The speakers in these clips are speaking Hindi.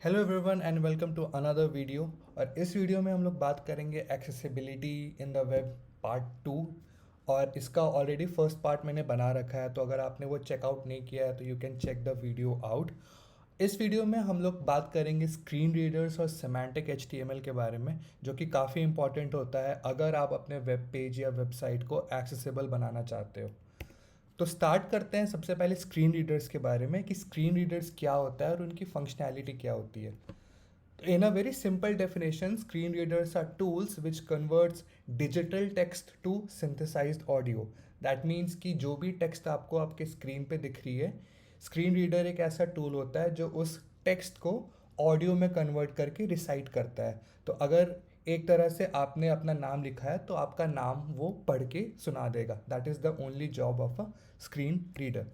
Hello everyone and welcome to another video. और इस वीडियो में हम लोग बात करेंगे accessibility in the web part 2। और इसका ऑलरेडी फर्स्ट पार्ट मैंने बना रखा है, तो अगर आपने वो चेकआउट नहीं किया है तो you can check the video out. इस वीडियो में हम लोग बात करेंगे स्क्रीन रीडर्स और सेमांटिक एचटीएमएल के बारे में, जो कि काफ़ी इंपॉर्टेंट होता है अगर आप अपने वेब पेज या वेबसाइट को एक्सेसिबल बनाना चाहते हो। तो स्टार्ट करते हैं सबसे पहले स्क्रीन रीडर्स के बारे में कि स्क्रीन रीडर्स क्या होता है और उनकी फंक्शनैलिटी क्या होती है। In a very simple definition, screen readers are tools which converts digital text to synthesized audio. That means कि जो भी टेक्स्ट आपको आपके स्क्रीन पे दिख रही है, स्क्रीन रीडर एक ऐसा टूल होता है जो उस टेक्स्ट को ऑडियो में कन्वर्ट करके रिसाइट करता है। तो अगर एक तरह से आपने अपना नाम लिखा है तो आपका नाम वो पढ़ के सुना देगा। That is the only job of a screen reader.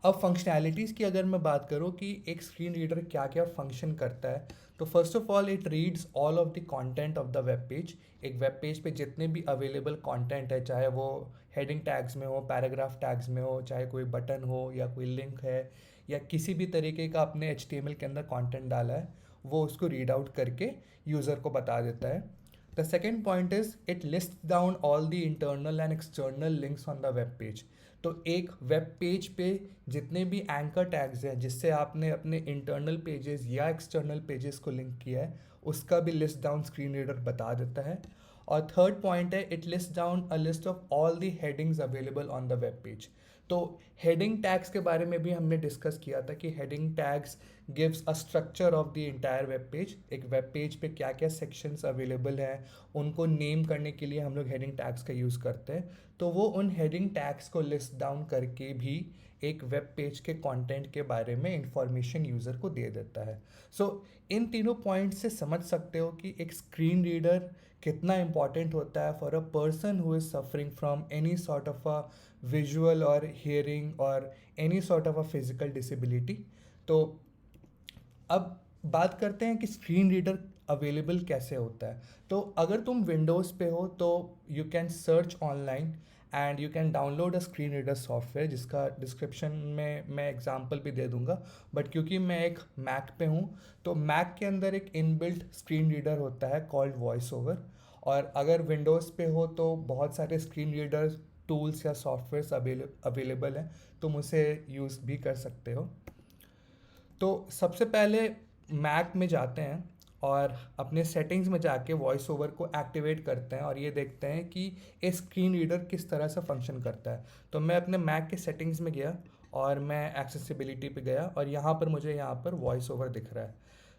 अब फंक्शनैलिटीज़ की अगर मैं बात करूँ कि एक स्क्रीन रीडर क्या क्या फंक्शन करता है, तो first of all it reads all of the content of the web page. एक वेब पेज पे जितने भी अवेलेबल कंटेंट है, चाहे वो हेडिंग टैग्स में हो, पैराग्राफ टैग्स में हो, चाहे कोई बटन हो या कोई लिंक है या किसी भी तरीके का आपने एचटीएमएल के अंदर कंटेंट डाला है, वो उसको रीड आउट करके यूज़र को बता देता है। The second point is it lists down all the internal and external links on the web page. तो एक वेब पेज पे जितने भी एंकर टैग्स हैं जिससे आपने अपने इंटरनल पेजेस या एक्सटर्नल पेजेस को लिंक किया है, उसका भी लिस्ट डाउन स्क्रीन रीडर बता देता है। और थर्ड पॉइंट है it list down a list of all the headings available on the web page. तो हेडिंग टैग्स के बारे में भी हमने डिस्कस किया था कि heading tags gives a structure of the entire web page. एक वेब पेज पे क्या क्या सेक्शंस अवेलेबल हैं, उनको नेम करने के लिए हम लोग हेडिंग टैग्स का यूज़ करते हैं। तो वो उन हेडिंग टैग्स को लिस्ट डाउन करके भी एक वेब पेज के कंटेंट के बारे में इंफॉर्मेशन यूज़र को दे देता है। सो इन तीनों पॉइंट से समझ सकते हो कि एक स्क्रीन रीडर कितना इंपॉर्टेंट होता है for a person who is suffering from any sort of a visual और हियरिंग और any sort of a physical disability. तो अब बात करते हैं कि स्क्रीन रीडर अवेलेबल कैसे होता है। तो अगर तुम विंडोज़ पे हो तो you can search online and you can download a screen reader software, जिसका डिस्क्रिप्शन में मैं एग्जांपल भी दे दूंगा। बट क्योंकि मैं एक मैक पे हूँ, तो मैक के अंदर एक इनबिल्ट स्क्रीन रीडर होता है कॉल्ड वॉइस ओवर। और अगर विंडोज़ पे हो तो बहुत सारे स्क्रीन रीडर टूल्स या सॉफ्टवेयर्स अवेलेबल हैं, तुम उसे यूज़ भी कर सकते हो। तो सबसे पहले मैक में जाते हैं और अपने सेटिंग्स में जाके वॉइस ओवर को एक्टिवेट करते हैं और ये देखते हैं कि ये स्क्रीन रीडर किस तरह से फंक्शन करता है। तो मैं अपने मैक के सेटिंग्स में गया और मैं एक्सेसिबिलिटी पे गया और यहाँ पर मुझे यहाँ पर वॉइस ओवर दिख रहा है।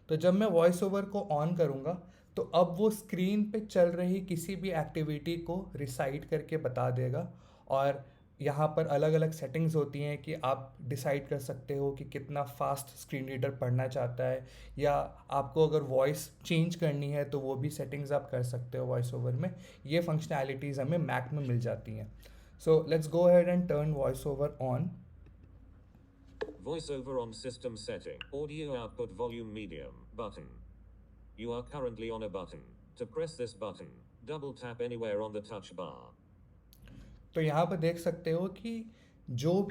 तो जब मैं वॉइस ओवर को ऑन करूँगा तो अब वो स्क्रीन पे चल रही किसी भी एक्टिविटी को रिसाइट करके बता देगा। और यहाँ पर अलग अलग सेटिंग्स होती हैं कि आप डिसाइड कर सकते हो कि कितना फास्ट स्क्रीन रीडर पढ़ना चाहता है, या आपको अगर वॉइस चेंज करनी है तो वो भी सेटिंग्स आप कर सकते हो वॉइस ओवर में। ये फंक्शनैलिटीज़ हमें मैक में मिल जाती हैं। सो let's go ahead and turn voice over on. VoiceOver on system setting. Audio output volume medium. Button. You are currently on a button. To press this button, double tap anywhere on the touch bar. तो यहाँ पर देख सकते हो कि जो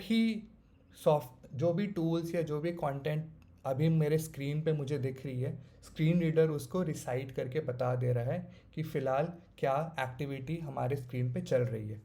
भी टूल्स या जो भी कंटेंट अभी मेरे स्क्रीन पे मुझे दिख रही है, स्क्रीन रीडर उसको रिसाइट करके बता दे रहा है कि फ़िलहाल क्या एक्टिविटी हमारे स्क्रीन पे चल रही है।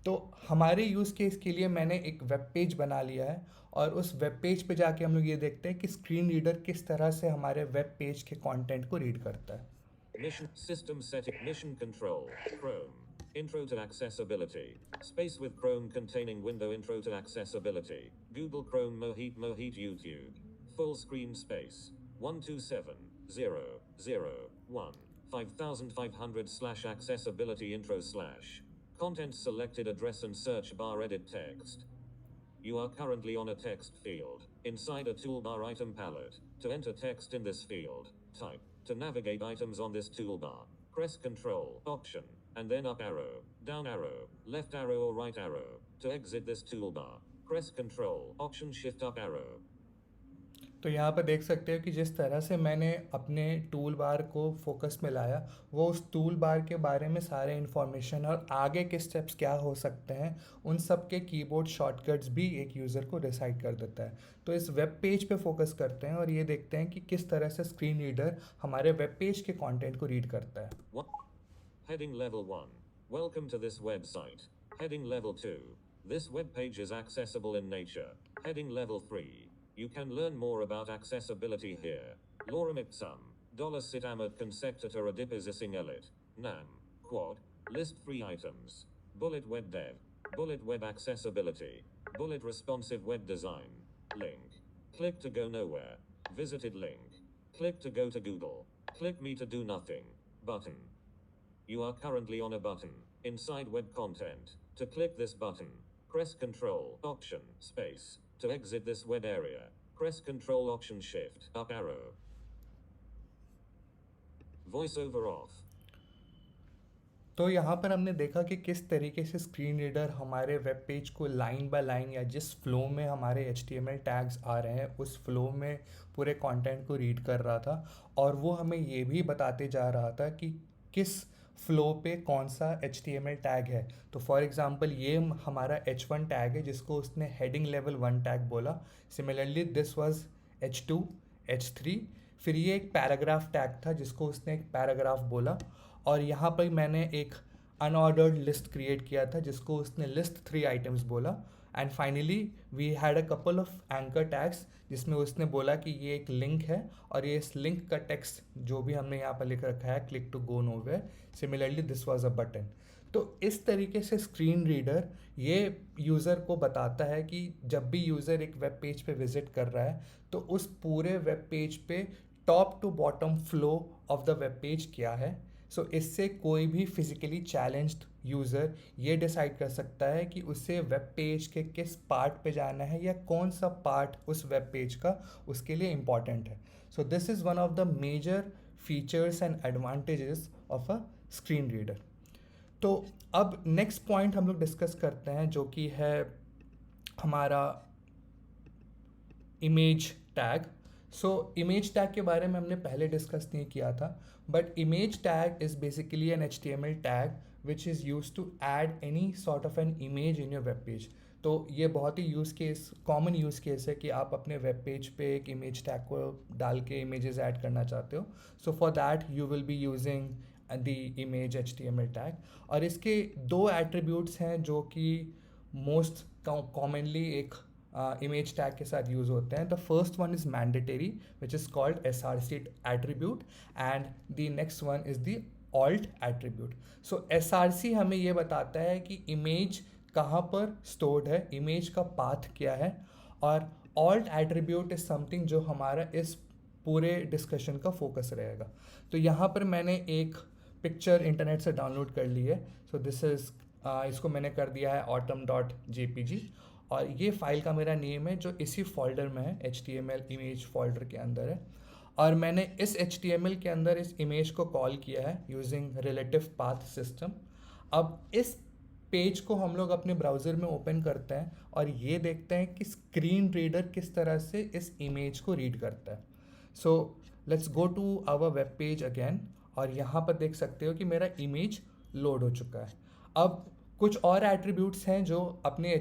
तो हमारे यूज़ केस के लिए मैंने एक वेब पेज बना लिया है और उस वेब पेज पे जाके हम लोग ये देखते हैं कि स्क्रीन रीडर किस तरह से हमारे वेब पेज के कंटेंट को रीड करता है। Mission system setting. Mission control. Chrome. Intro to accessibility. Space with Chrome containing window intro to accessibility. Google Chrome Mohit Mohit YouTube. Full screen space. 127.0.0.1. 5500 slash accessibility intro slash. Content selected address and search bar edit text. You are currently on a text field. Inside a toolbar item palette. To enter text in this field, type. To navigate items on this toolbar, press Control, Option, and then up arrow, down arrow, left arrow or right arrow. To exit this toolbar, press Control, Option Shift up arrow. तो यहाँ पर देख सकते हो कि जिस तरह से मैंने अपने टूल बार को फोकस में लाया, वो उस टूल बार के बारे में सारे इन्फॉर्मेशन और आगे के स्टेप्स क्या हो सकते हैं उन सब के कीबोर्ड शॉर्टकट्स भी एक यूज़र को डिसाइड कर देता है। तो इस वेब पेज पे फोकस करते हैं और ये देखते हैं कि किस तरह से स्क्रीन रीडर हमारे वेब पेज के कंटेंट को रीड करता है। Heading level 1. Welcome to this website. Heading level 2. This web page is accessible in nature. Heading level 3. You can learn more about accessibility here. Lorem ipsum. Sit amat consectator adipizising elit. Nam. Quad. List 3 items. Bullet web dev. Bullet web accessibility. Bullet responsive web design. Link. Click to go nowhere. Visited link. Click to go to Google. Click me to do nothing. Button. You are currently on a button inside web content. To click this button, press Ctrl Option Space. To exit this web area, press Ctrl Option Shift up arrow. Voiceover off. तो यहाँ पर हमने देखा कि किस तरीके से स्क्रीन रीडर हमारे वेब पेज को लाइन बाय लाइन या जिस फ्लो में हमारे HTML टैग्स आ रहे हैं उस फ्लो में पूरे कंटेंट को रीड कर रहा था, और वो हमें ये भी बताते जा रहा था कि किस फ्लो पे कौन सा HTML टैग है। तो फॉर एग्जांपल ये हमारा H1 टैग है जिसको उसने हेडिंग लेवल 1 टैग बोला। Similarly this was H2, H3, फिर ये एक पैराग्राफ टैग था जिसको उसने एक पैराग्राफ बोला, और यहाँ पर मैंने एक अनऑर्डर्ड लिस्ट क्रिएट किया था जिसको उसने लिस्ट 3 आइटम्स बोला। And finally we had a couple of anchor tags जिसमें उसने बोला कि ये एक लिंक है और ये इस लिंक का टेक्स्ट जो भी हमने यहाँ पर लिख रखा है click to go nowhere. Similarly this was a button. तो इस तरीके से स्क्रीन रीडर ये यूज़र को बताता है कि जब भी यूज़र एक वेब पेज पे विजिट कर रहा है तो उस पूरे वेब पेज पे top to bottom flow of the web page क्या है। सो इससे कोई भी फिजिकली चैलेंज्ड यूज़र ये डिसाइड कर सकता है कि उसे वेब पेज के किस पार्ट पे जाना है या कौन सा पार्ट उस वेब पेज का उसके लिए इम्पॉर्टेंट है। So this is one of the major features and advantages of a screen reader. तो अब नेक्स्ट पॉइंट हम लोग डिस्कस करते हैं जो कि है हमारा image tag. So image tag के बारे में हमने पहले डिस्कस नहीं किया था, but image tag is basically an HTML tag which is use to add any sort of an image in your web page. तो ये बहुत ही कॉमन यूज़ केस है कि आप अपने वेब पेज पे एक इमेज टैग को डाल के इमेजेस ऐड करना चाहते हो। So for that you will be using the image HTML tag, और इसके दो एट्रीब्यूट्स हैं जो कि मोस्ट कॉमनली एक इमेज टैग के साथ यूज़ होते हैं। The first one is mandatory which is called SRC attribute, and the next one is the alt attribute. So SRC हमें ये बताता है कि इमेज कहाँ पर स्टोर्ड है, इमेज का पाथ क्या है, और ऑल्ट एट्रीब्यूट इज़ समथिंग जो हमारा इस पूरे डिस्कशन का फोकस रहेगा। तो यहाँ पर मैंने एक पिक्चर इंटरनेट से डाउनलोड कर ली है। सो दिस इज़ इसको मैंने कर दिया है autumn.jpg, और ये फाइल का मेरा नेम है जो इसी फोल्डर में है, HTML इमेज फोल्डर के अंदर है। और मैंने इस HTML के अंदर इस इमेज को कॉल किया है यूजिंग रिलेटिव पाथ सिस्टम। अब इस पेज को हम लोग अपने ब्राउज़र में ओपन करते हैं और ये देखते हैं कि स्क्रीन रीडर किस तरह से इस इमेज को रीड करता है। So let's go to our web page again, और यहाँ पर देख सकते हो कि मेरा इमेज लोड हो चुका है। अब कुछ और एट्रीब्यूट्स हैं जो अपने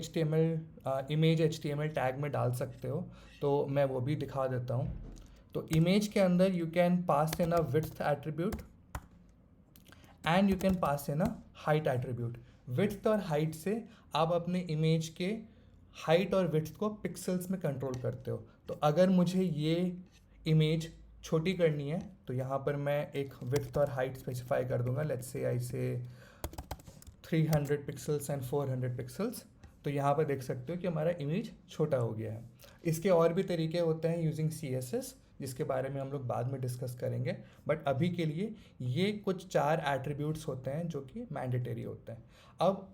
इमेज HTML टैग में डाल सकते हो, तो मैं वो भी दिखा देता हूँ। तो इमेज के अंदर you can pass in a width attribute and you can pass in a height attribute. Width और हाइट से आप अपने इमेज के हाइट और विड्थ को पिक्सल्स में कंट्रोल करते हो। तो अगर मुझे ये इमेज छोटी करनी है तो यहाँ पर मैं एक विड्थ और हाइट स्पेसिफाई कर दूंगा। लेट्स से आई से 300 पिक्सल्स एंड 400 पिक्सल्स। तो यहाँ पर देख सकते हो कि हमारा इमेज छोटा हो गया है। इसके और भी तरीके होते हैं यूजिंग CSS, जिसके बारे में हम लोग बाद में डिस्कस करेंगे, बट अभी के लिए ये कुछ 4 एट्रीब्यूट्स होते हैं जो कि मैंडेटरी होते हैं। अब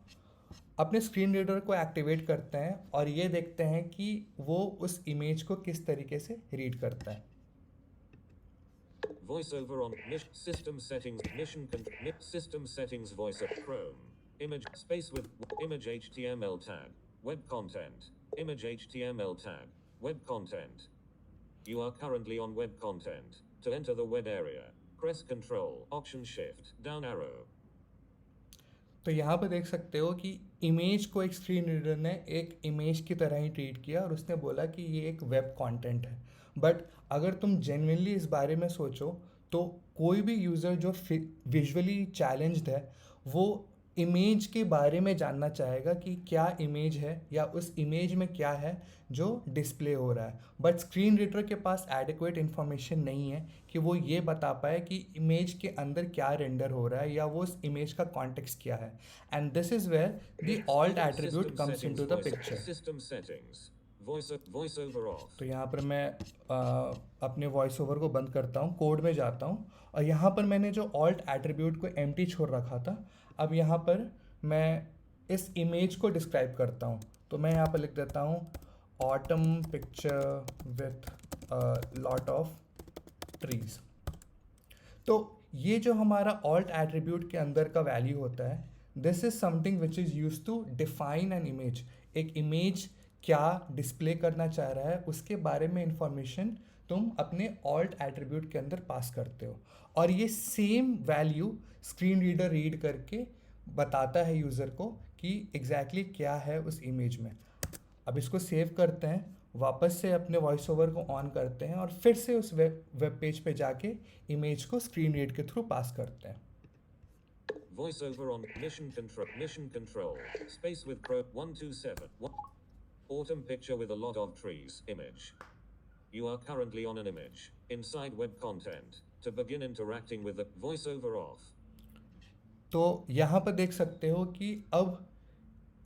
अपने स्क्रीन रीडर को एक्टिवेट करते हैं और ये देखते हैं कि वो उस इमेज को किस तरीके से रीड करता है। Voiceover on system settings system settings voice of Chrome image space with image HTML tag web content image HTML tag web content You are currently on web content. To enter the web area, press Control, Option Shift, down arrow. तो यहाँ पर देख सकते हो कि इमेज को एक स्क्रीन रीडर ने एक इमेज की तरह ही ट्रीट किया और उसने बोला कि ये एक वेब कंटेंट है। बट अगर तुम जेन्युइनली इस बारे में सोचो तो कोई भी यूज़र जो विजुअली चैलेंज्ड है वो इमेज के बारे में जानना चाहेगा कि क्या इमेज है या उस इमेज में क्या है जो डिस्प्ले हो रहा है। बट स्क्रीन रीडर के पास एडिक्वेट इन्फॉर्मेशन नहीं है कि वो ये बता पाए कि इमेज के अंदर क्या रेंडर हो रहा है या वो उस इमेज का कॉन्टेक्स्ट क्या है। And this is where the alt attribute System comes settings, into the picture. System settings. Voiceover off. तो यहाँ पर मैं अपने वॉइस ओवर को बंद करता हूँ, कोड में जाता हूँ और यहाँ पर मैंने जो ऑल्ट एट्रीब्यूट को एम्प्टी छोड़ रखा था, अब यहाँ पर मैं इस इमेज को डिस्क्राइब करता हूँ। तो मैं यहाँ पर लिख देता हूँ autumn picture with lot of trees. तो ये जो हमारा ऑल्ट एट्रीब्यूट के अंदर का वैल्यू होता है, this is something which is use to define an image. एक इमेज क्या डिस्प्ले करना चाह रहा है उसके बारे में इंफॉर्मेशन तुम अपने ऑल्ट एट्रीब्यूट के अंदर पास करते हो और ये same value screen reader read करके बताता है यूज़र को कि एग्जैक्टली क्या है उस इमेज में। अब इसको सेव करते हैं, वापस से अपने वॉइस ओवर को ऑन करते हैं और फिर से उस वेब पेज पे जाके इमेज को स्क्रीन रीड के थ्रू पास करते हैं। Voiceover on mission control space with pro 127 autumn picture with a lot of trees image. You are currently on an image inside web content. To begin interacting with the voiceover off. तो यहाँ पर देख सकते हो कि अब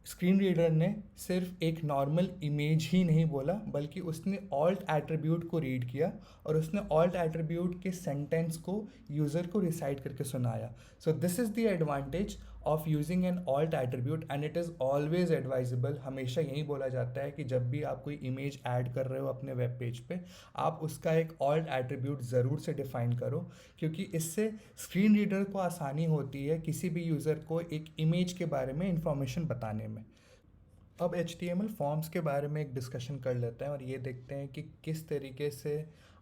स्क्रीन रीडर ने सिर्फ एक नॉर्मल इमेज ही नहीं बोला बल्कि उसने ऑल्ट एट्रीब्यूट को रीड किया और उसने ऑल्ट एट्रीब्यूट के सेंटेंस को यूज़र को रिसाइट करके सुनाया। So this is the advantage of using an alt attribute and it is always advisable. हमेशा यही बोला जाता है कि जब भी आप कोई इमेज ऐड कर रहे हो अपने वेब पेज पे, आप उसका एक ऑल्ट एट्रीब्यूट ज़रूर से डिफाइन करो, क्योंकि इससे स्क्रीन रीडर को आसानी होती है किसी भी यूज़र को एक इमेज के बारे में इंफॉर्मेशन बताने में। अब HTML फॉर्म्स के बारे में एक डिस्कशन कर लेते हैं और ये देखते हैं कि किस तरीके से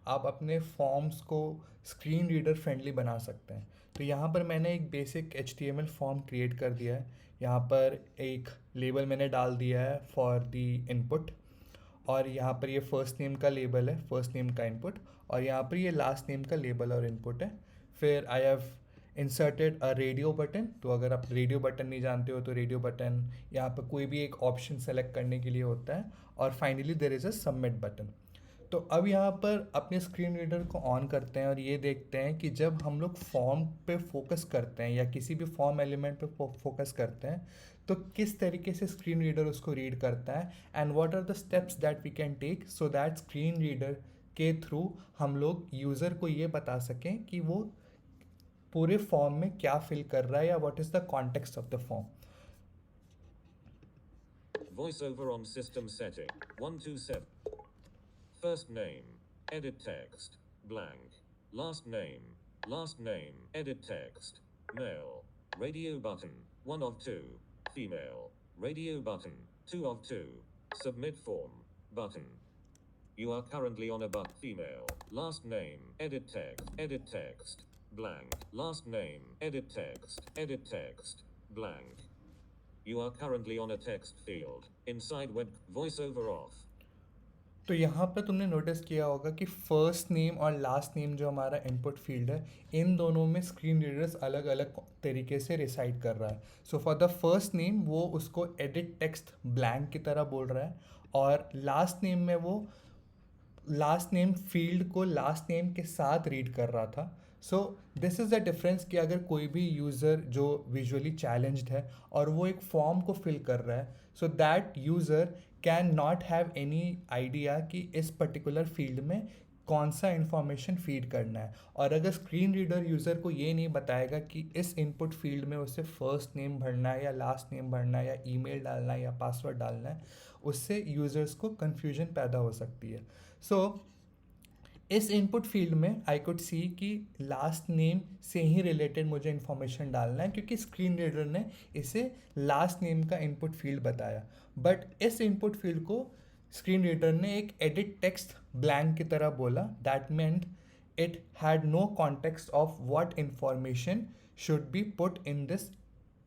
आप अपने फॉर्म्स को स्क्रीन रीडर फ्रेंडली बना सकते हैं। तो यहाँ पर मैंने एक बेसिक HTML फॉर्म क्रिएट कर दिया है। यहाँ पर एक लेबल मैंने डाल दिया है फॉर दी इनपुट और यहाँ पर ये फर्स्ट नेम का लेबल है, फर्स्ट नेम का इनपुट, और यहाँ पर ये लास्ट नेम का लेबल और इनपुट है। फिर I have inserted a radio button. तो अगर आप रेडियो बटन नहीं जानते हो तो रेडियो बटन यहाँ पर कोई भी एक ऑप्शन सेलेक्ट करने के लिए होता है। और finally there is a submit button. तो अब यहाँ पर अपने स्क्रीन रीडर को ऑन करते हैं और ये देखते हैं कि जब हम लोग फॉर्म पे फोकस करते हैं या किसी भी फॉर्म एलिमेंट पे फोकस करते हैं तो किस तरीके से स्क्रीन रीडर उसको रीड करता है and what are the steps that we can take so that screen reader के थ्रू हम लोग यूज़र को ये बता सकें कि वो पूरे फॉर्म में क्या फिल कर रहा है या what is the context of the form. Voiceover on system setting 127. First name, edit text, blank. Last name, edit text, male. Radio button, 1 of 2. Female. Radio button, 2 of 2. Submit form, button. You are currently on a female. Last name, edit text, blank. Last name, edit text, blank. You are currently on a text field. Inside web, voiceover off. तो यहाँ पे तुमने नोटिस किया होगा कि फर्स्ट नेम और लास्ट नेम जो हमारा इनपुट फील्ड है, इन दोनों में स्क्रीन रीडर्स अलग अलग तरीके से रिसाइड कर रहा है। So for the first name वो उसको एडिट टेक्स्ट ब्लैंक की तरह बोल रहा है और लास्ट नेम में वो लास्ट नेम फील्ड को लास्ट नेम के साथ रीड कर रहा था। सो दिस इज़ द डिफरेंस कि अगर कोई भी यूज़र जो विजुअली चैलेंज्ड है और वो एक फॉर्म को फिल कर रहा है, so that user can not have any idea कि इस पर्टिकुलर फील्ड में कौन सा इन्फॉर्मेशन फीड करना है। और अगर स्क्रीन रीडर यूज़र को ये नहीं बताएगा कि इस इनपुट फील्ड में उसे फर्स्ट नेम भरना है या लास्ट नेम भरना है या ईमेल डालना है या पासवर्ड डालना है, उससे यूज़र्स को कन्फ्यूजन पैदा हो सकती है। सो इस इनपुट फील्ड में आई कुड सी कि लास्ट नेम से ही रिलेटेड मुझे इन्फॉर्मेशन डालना है क्योंकि स्क्रीन रीडर ने इसे लास्ट नेम का इनपुट फील्ड बताया। बट इस इनपुट फील्ड को स्क्रीन रीडर ने एक एडिट टेक्स्ट ब्लैंक की तरह बोला, that meant it had no context of what information should be put in this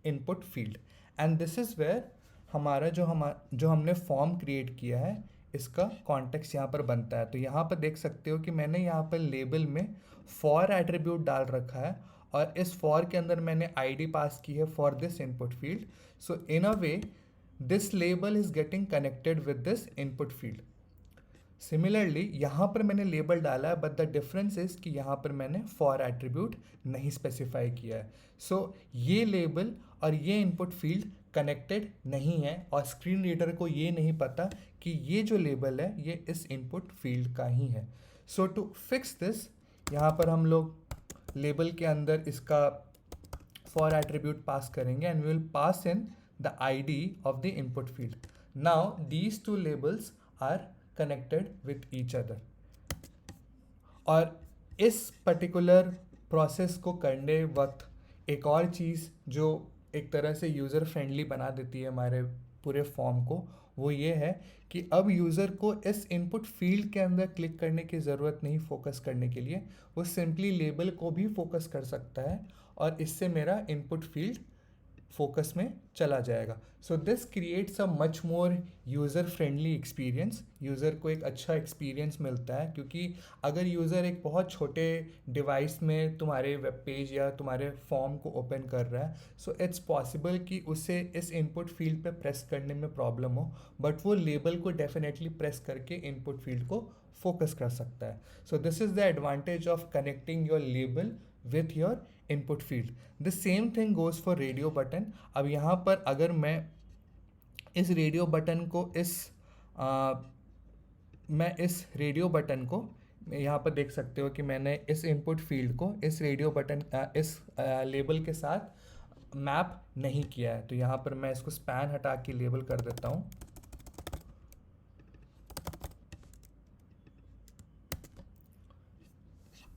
input field. And this is where हमारा जो हमने फॉर्म क्रिएट किया है इसका कॉन्टेक्स्ट यहाँ पर बनता है। तो यहाँ पर देख सकते हो कि मैंने यहाँ पर लेबल में फॉर एट्रीब्यूट डाल रखा है और इस फॉर के अंदर मैंने आईडी पास की है for this input field. So in a way this label is getting connected with this input field. Similarly यहाँ पर मैंने लेबल डाला है, बट द डिफरेंस इज कि यहाँ पर मैंने फॉर एट्रीब्यूट नहीं स्पेसिफाई किया है। सो ये लेबल और ये इनपुट फील्ड कनेक्टेड नहीं है और स्क्रीन रीडर को ये नहीं पता कि ये जो लेबल है ये इस इनपुट फील्ड का ही है। सो टू फिक्स दिस, यहाँ पर हम लोग लेबल के अंदर इसका फॉर एट्रीब्यूट पास करेंगे and we will pass in the ID of the input field. Now these two labels are connected with each other. और इस पर्टिकुलर प्रोसेस को करने वक्त एक और चीज़ जो एक तरह से यूज़र फ्रेंडली बना देती है हमारे पूरे फॉर्म को, वो ये है कि अब यूज़र को इस इनपुट फील्ड के अंदर क्लिक करने की ज़रूरत नहीं फोकस करने के लिए, वो सिंपली लेबल को भी फोकस कर सकता है और इससे मेरा इनपुट फील्ड फोकस में चला जाएगा। So this creates a much more user friendly experience. User को एक अच्छा एक्सपीरियंस मिलता है, क्योंकि अगर यूज़र एक बहुत छोटे डिवाइस में तुम्हारे वेब पेज या तुम्हारे फॉर्म को ओपन कर रहा है, सो इट्स पॉसिबल कि उसे इस इनपुट फील्ड पे प्रेस करने में प्रॉब्लम हो, बट वो लेबल को डेफिनेटली प्रेस करके इनपुट फील्ड को फोकस कर सकता है। So this is the advantage of connecting your label with your input field. The same thing goes for radio button. अब यहाँ पर अगर मैं इस रेडियो बटन को मैं इस रेडियो बटन को यहाँ पर देख सकते हो कि मैंने इस इनपुट फील्ड को इस रेडियो बटन इस लेबल के साथ मैप नहीं किया है। तो यहाँ पर मैं इसको स्पैन हटा के लेबल कर देता हूँ।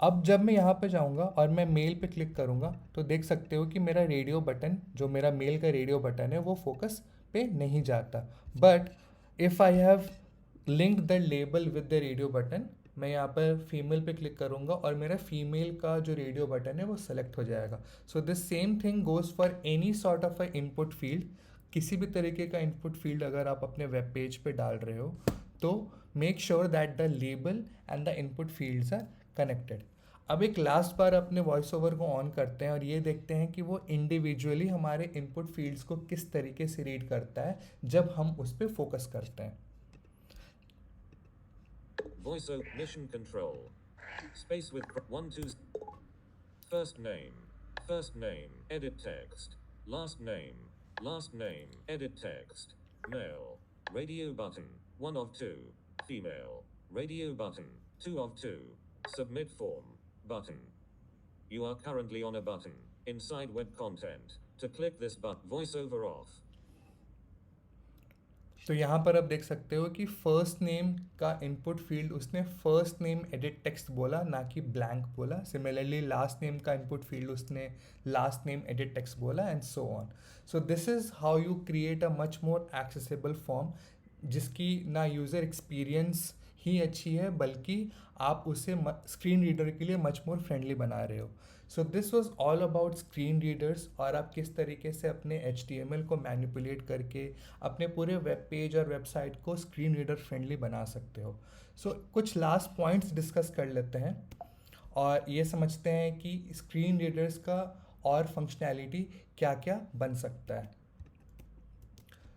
अब जब मैं यहाँ पे जाऊँगा और मैं मेल पे क्लिक करूँगा तो देख सकते हो कि मेरा रेडियो बटन, जो मेरा मेल का रेडियो बटन है, वो फोकस पे नहीं जाता। But if I have linked the label with the radio button, मैं यहाँ पर फीमेल पे क्लिक करूँगा और मेरा फीमेल का जो रेडियो बटन है वो सेलेक्ट हो जाएगा। So this same thing goes for any sort of a input field. किसी भी तरीके का इनपुट फील्ड अगर आप अपने वेब पेज पे डाल रहे हो तो make sure that the label and the input fields are connected. अब एक लास्ट बार अपने वॉइस ओवर को ऑन करते हैं और ये देखते हैं कि वो इंडिविजुअली हमारे इनपुट फील्ड्स को किस तरीके से रीड करता है जब हम उस पर फोकस करते हैं। Voice over mission control. Space with 1 2. First name, edit text. Last name, edit text. Male, radio button, 1 of 2. Female, radio button, 2 of 2. Submit form, button. You are currently on a button inside web content. To click this button, voiceover off. तो यहाँ पर आप देख सकते हो कि फर्स्ट नेम का इनपुट फील्ड उसने फर्स्ट नेम एडिट टेक्स्ट बोला, ना कि ब्लैंक बोला। सिमिलरली लास्ट नेम का इनपुट फील्ड उसने लास्ट नेम एडिट टेक्स्ट बोला, and so on. So this is how you create a much more accessible form, जिसकी ना यूज़र एक्सपीरियंस ही अच्छी है बल्कि आप उसे स्क्रीन रीडर के लिए मच मोर फ्रेंडली बना रहे हो। So this was all about screen readers और आप किस तरीके से अपने HTML को मैनिपुलेट करके अपने पूरे वेब पेज और वेबसाइट को स्क्रीन रीडर फ्रेंडली बना सकते हो। सो कुछ लास्ट पॉइंट्स डिस्कस कर लेते हैं और ये समझते हैं कि स्क्रीन रीडर्स का और फंक्शनैलिटी क्या क्या बन सकता है।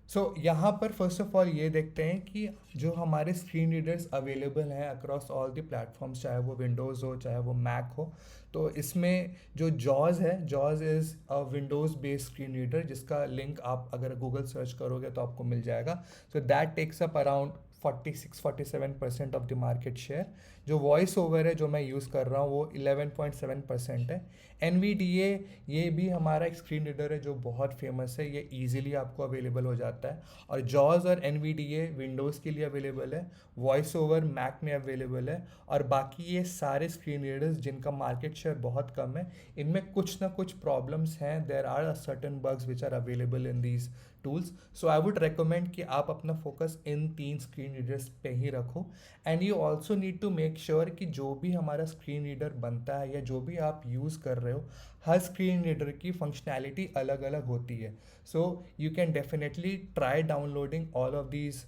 सो यहाँ पर फर्स्ट ऑफ ऑल ये देखते हैं कि जो हमारे स्क्रीन रीडर्स अवेलेबल हैं अक्रॉस ऑल द प्लेटफॉर्म्स, चाहे वो विंडोज़ हो चाहे वो मैक हो, तो इसमें जो जॉज़ है, जॉज़ is a Windows based screen reader, जिसका लिंक आप अगर गूगल सर्च करोगे तो आपको मिल जाएगा। So that takes up around 46-47% of the market share, जो वॉइस ओवर है जो मैं यूज़ कर रहा हूँ वो 11.7% है। NVDA ये भी हमारा एक स्क्रीन रीडर है जो बहुत फेमस है, ये इजीली आपको अवेलेबल हो जाता है। और जॉज और NVDA विंडोज़ के लिए अवेलेबल है, वॉइस ओवर मैक में अवेलेबल है। और बाकी ये सारे स्क्रीन रीडर्स जिनका मार्केट शेयर बहुत कम है, इनमें कुछ ना कुछ प्रॉब्लम्स हैं, there are certain bugs which are available in these tools. So I would recommend कि आप अपना फोकस इन 3 स्क्रीन रीडर्स पे ही रखो। And you also need to make sure कि जो भी हमारा स्क्रीन रीडर बनता है या जो भी आप यूज़ कर रहे हो, हर स्क्रीन रीडर की फंक्शनैलिटी अलग अलग होती है। So you can definitely try downloading all of these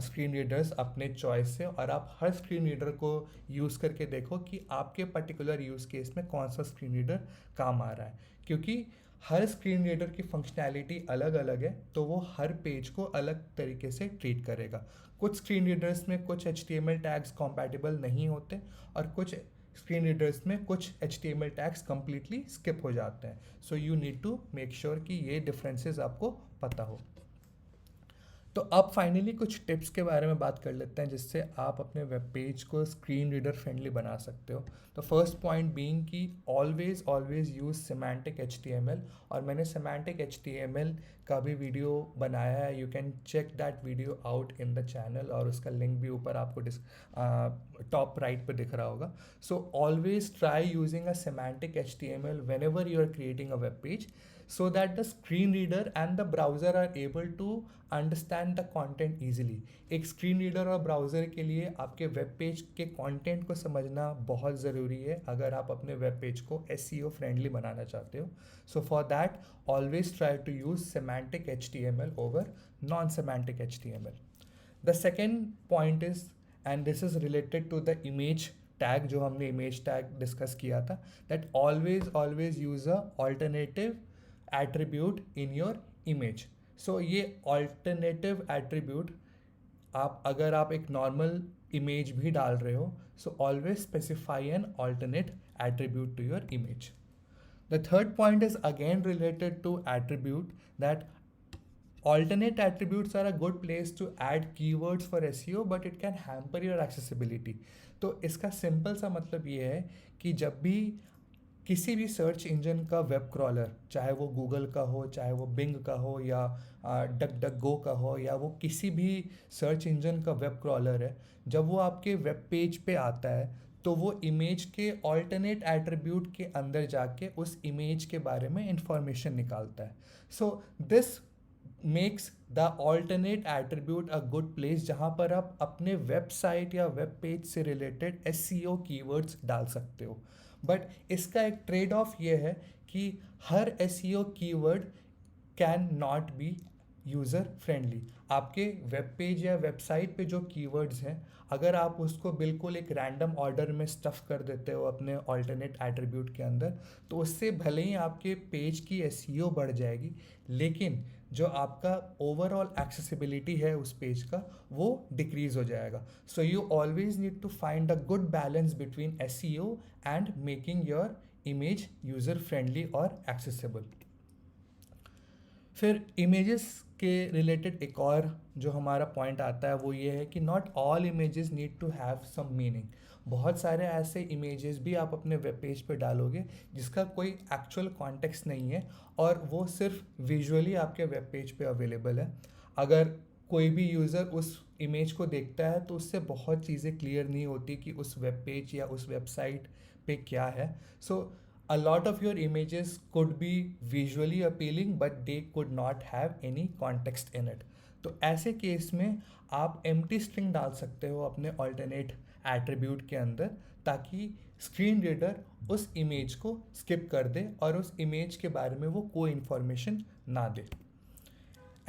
screen readers अपने चॉइस से, और आप हर स्क्रीन रीडर को यूज़ करके देखो कि आपके पर्टिकुलर यूज़ केस में कौन सा स्क्रीन रीडर काम आ रहा है। क्योंकि हर स्क्रीन रीडर की फंक्शनैलिटी अलग अलग है, तो वो हर पेज को अलग तरीके से ट्रीट करेगा। कुछ स्क्रीन रीडर्स में कुछ HTML टैग्स कॉम्पैटिबल नहीं होते, और कुछ स्क्रीन रीडर्स में कुछ HTML टैग्स कम्प्लीटली स्किप हो जाते हैं। So you need to make sure कि ये डिफरेंसेस आपको पता हो। तो अब फाइनली कुछ टिप्स के बारे में बात कर लेते हैं जिससे आप अपने वेब पेज को स्क्रीन रीडर फ्रेंडली बना सकते हो। तो फर्स्ट पॉइंट बीइंग कि always always use semantic HTML, और मैंने सिमेंटिक HTML का भी वीडियो बनाया है, you can check that video out in the channel, और उसका लिंक भी ऊपर आपको टॉप राइट पे दिख रहा होगा। So always try using a semantic HTML whenever you are creating a web page, so that the screen reader and the browser are able to understand the content easily. एक स्क्रीन रीडर और ब्राउज़र के लिए आपके वेब पेज के कंटेंट को समझना बहुत ज़रूरी है अगर आप अपने वेब पेज को SEO फ्रेंडली बनाना चाहते हो। So for that always try to use semantic HTML over non semantic HTML। The second point is, and this is related to the image tag, जो हमने इमेज टैग डिस्कस किया था, that always always use a alternative attribute in your image. So ये ऑल्टरनेटिव एट्रीब्यूट अगर आप एक नॉर्मल इमेज भी डाल रहे हो, so always specify an alternate attribute to your image. The third point is again related to attribute, that alternate attributes are a good place to add keywords for SEO, but it can hamper your accessibility. तो इसका सिंपल सा मतलब ये है कि जब भी किसी भी सर्च इंजन का वेब क्रॉलर, चाहे वो गूगल का हो, चाहे वो बिंग का हो, या डक डक गो का हो, या वो किसी भी सर्च इंजन का वेब क्रॉलर है, जब वो आपके वेब पेज पे आता है तो वो इमेज के ऑल्टरनेट एट्रीब्यूट के अंदर जाके उस इमेज के बारे में इंफॉर्मेशन निकालता है। So this makes the alternate attribute a good place जहाँ पर आप अपने वेबसाइट या वेब पेज से रिलेटेड SEO कीवर्ड्स डाल सकते हो। बट इसका एक ट्रेड ऑफ ये है कि हर SEO keyword can not be user friendly. आपके वेब पेज या वेबसाइट पे जो कीवर्ड्स हैं, अगर आप उसको बिल्कुल एक रैंडम ऑर्डर में स्टफ़ कर देते हो अपने ऑल्टरनेट एट्रीब्यूट के अंदर, तो उससे भले ही आपके पेज की SEO बढ़ जाएगी, लेकिन जो आपका ओवरऑल एक्सेसिबिलिटी है उस पेज का, वो डिक्रीज़ हो जाएगा। So you always need to find a good balance between SEO and making your image user friendly और एक्सेसिबल। फिर इमेजेस के रिलेटेड एक और जो हमारा पॉइंट आता है वो ये है कि not all images need to have some meaning. बहुत सारे ऐसे इमेजेस भी आप अपने वेब पेज पे डालोगे जिसका कोई एक्चुअल कॉन्टेक्स्ट नहीं है, और वो सिर्फ विजुअली आपके वेब पेज पे अवेलेबल है। अगर कोई भी यूज़र उस इमेज को देखता है तो उससे बहुत चीज़ें क्लियर नहीं होती कि उस वेब पेज या उस वेबसाइट पे क्या है। सो a lot of your images could be visually appealing but they could not have any context in it. तो ऐसे केस में आप empty string डाल सकते हो अपने alternate attribute के अंदर, ताकि स्क्रीन रीडर उस इमेज को स्किप कर दे और उस इमेज के बारे में वो कोई इन्फॉर्मेशन ना दे।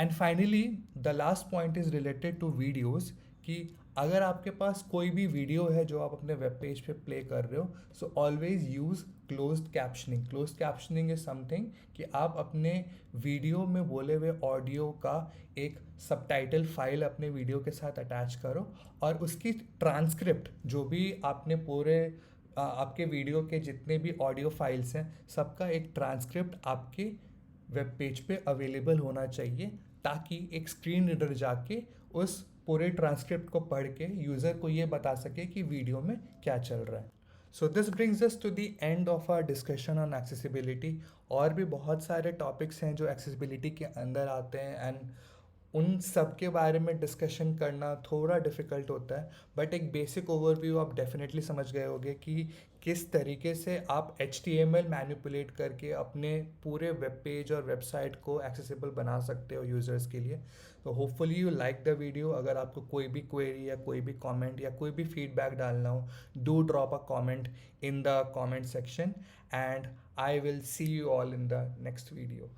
And finally the last point is related to videos, कि अगर आपके पास कोई भी वीडियो है जो आप अपने वेब पेज पे प्ले कर रहे हो, so always use closed captioning. Closed captioning is something कि आप अपने वीडियो में बोले हुए ऑडियो का एक सबटाइटल फाइल अपने वीडियो के साथ अटैच करो, और उसकी ट्रांसक्रिप्ट जो भी आपने पूरे आपके वीडियो के जितने भी ऑडियो फाइल्स हैं सबका एक ट्रांसक्रिप्ट आपके वेब पेज पे अवेलेबल होना चाहिए, ताकि एक स्क्रीन रीडर जाके उस पूरे ट्रांसक्रिप्ट को पढ़ के यूज़र को ये बता सके कि वीडियो में क्या चल रहा है। So this brings us to the end of our discussion on accessibility. और भी बहुत सारे टॉपिक्स हैं जो एक्सेसिबिलिटी के अंदर आते हैं, एंड उन सब के बारे में डिस्कशन करना थोड़ा डिफ़िकल्ट होता है, बट एक बेसिक ओवरव्यू आप डेफिनेटली समझ गए होंगे कि किस तरीके से आप HTML मैनिपुलेट करके अपने पूरे वेब पेज और वेबसाइट को एक्सेसिबल बना सकते हो यूज़र्स के लिए। तो hopefully you like the video. अगर आपको कोई भी क्वेरी या कोई भी कमेंट या कोई भी फीडबैक डालना हो, do drop a comment in the comment section, and I will see you all in the next video.